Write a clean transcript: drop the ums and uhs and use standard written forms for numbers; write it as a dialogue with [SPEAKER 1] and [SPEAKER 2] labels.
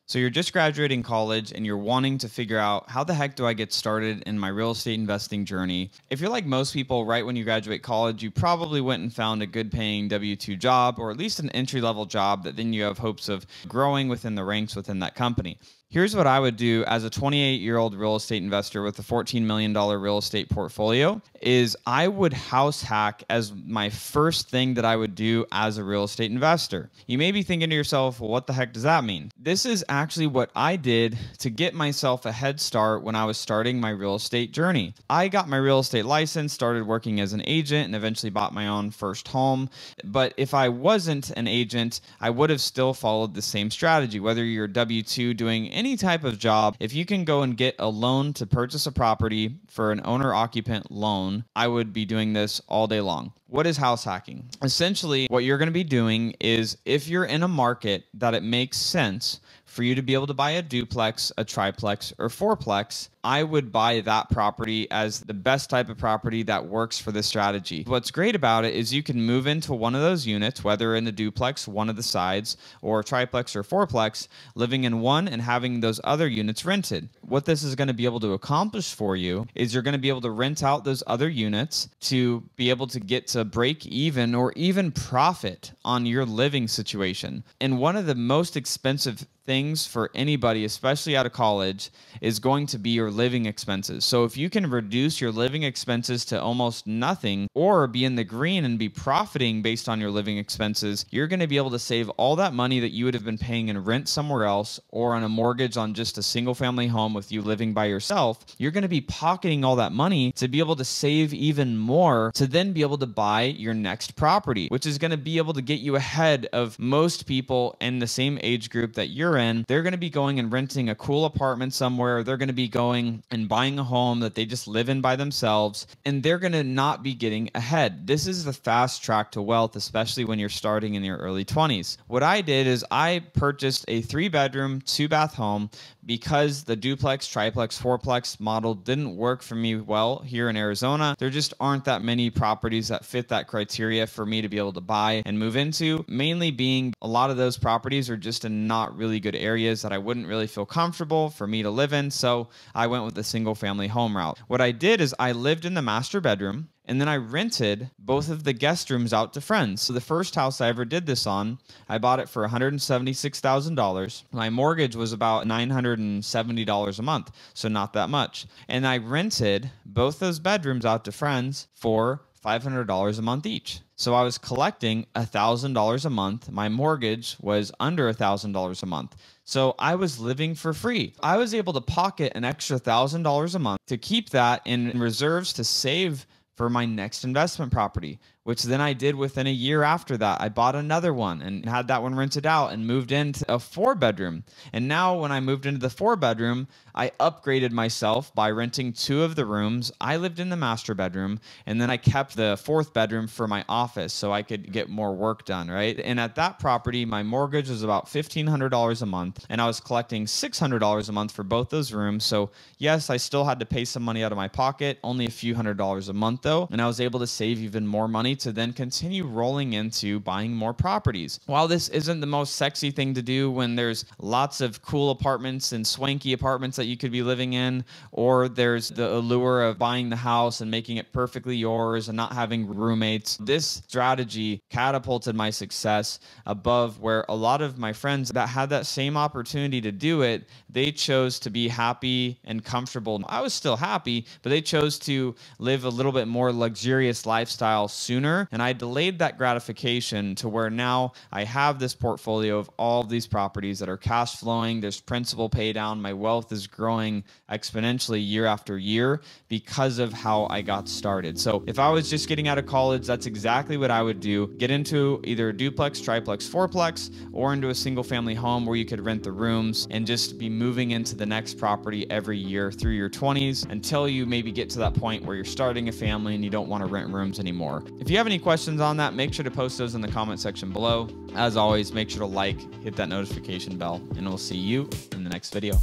[SPEAKER 1] So you're just graduating college and you're wanting to figure out how the heck do I get started in my real estate investing journey? If you're like most people, right when you graduate college, you probably went and found a good paying W-2 job or at least an entry level job that then you have hopes of growing within the ranks within that company. Here's what I would do as a 28-year-old real estate investor with a $14 million real estate portfolio is I would house hack as my first thing that I would do as a real estate investor. You may be thinking to yourself, well, what the heck does that mean? This is actually what I did to get myself a head start when I was starting my real estate journey. I got my real estate license, started working as an agent, and eventually bought my own first home. But if I wasn't an agent, I would have still followed the same strategy. Whether you're W-2 doing any type of job, if you can go and get a loan to purchase a property for an owner-occupant loan, I would be doing this all day long. What is house hacking? Essentially, what you're going to be doing is if you're in a market that it makes sense for you to be able to buy a duplex, a triplex, or fourplex, I would buy that property as the best type of property that works for this strategy. What's great about it is you can move into one of those units, whether in the duplex, one of the sides, or triplex or fourplex, living in one and having those other units rented. What this is going to be able to accomplish for you is you're going to be able to rent out those other units to be able to get to break even or even profit on your living situation. And one of the most expensive things for anybody, especially out of college, is going to be your living expenses. So if you can reduce your living expenses to almost nothing or be in the green and be profiting based on your living expenses, you're going to be able to save all that money that you would have been paying in rent somewhere else or on a mortgage on just a single family home with you living by yourself. You're going to be pocketing all that money to be able to save even more to then be able to buy your next property, which is going to be able to get you ahead of most people in the same age group that you're in. They're going to be going and renting a cool apartment somewhere. They're going to be going and buying a home that they just live in by themselves, and they're going to not be getting ahead. This is the fast track to wealth, especially when you're starting in your early 20s. What I did is I purchased a 3-bedroom, 2-bath home because the duplex, triplex, fourplex model didn't work for me well here in Arizona. There just aren't that many properties that fit that criteria for me to be able to buy and move into, mainly being a lot of those properties are just in not really good areas that I wouldn't really feel comfortable for me to live in. So I went with the single family home route. What I did is I lived in the master bedroom, and then I rented both of the guest rooms out to friends. So the first house I ever did this on, I bought it for $176,000. My mortgage was about $970 a month, so not that much. And I rented both those bedrooms out to friends for $500 a month each. So I was collecting $1,000 a month. My mortgage was under $1,000 a month. So I was living for free. I was able to pocket an extra $1,000 a month to keep that in reserves to save for my next investment property, which then I did within a year after that. I bought another one and had that one rented out and moved into a 4-bedroom. And now when I moved into the 4-bedroom, I upgraded myself by renting 2 of the rooms. I lived in the master bedroom, and then I kept the 4th bedroom for my office so I could get more work done, right? And at that property, my mortgage was about $1,500 a month, and I was collecting $600 a month for both those rooms. So yes, I still had to pay some money out of my pocket, only a few $100s a month though, and I was able to save even more money to then continue rolling into buying more properties. While this isn't the most sexy thing to do when there's lots of cool apartments and swanky apartments that you could be living in, or there's the allure of buying the house and making it perfectly yours and not having roommates, this strategy catapulted my success above where a lot of my friends that had that same opportunity to do it, they chose to be happy and comfortable. I was still happy, but they chose to live a little bit more luxurious lifestyle sooner. And I delayed that gratification to where now I have this portfolio of all of these properties that are cash flowing. There's principal pay down. My wealth is growing exponentially year after year because of how I got started. So if I was just getting out of college, that's exactly what I would do. Get into either a duplex, triplex, fourplex, or into a single family home where you could rent the rooms and just be moving into the next property every year through your 20s until you maybe get to that point where you're starting a family and you don't want to rent rooms anymore. If you have any questions on that, make sure to post those in the comment section below. As always, make sure to like, hit that notification bell, and we'll see you in the next video.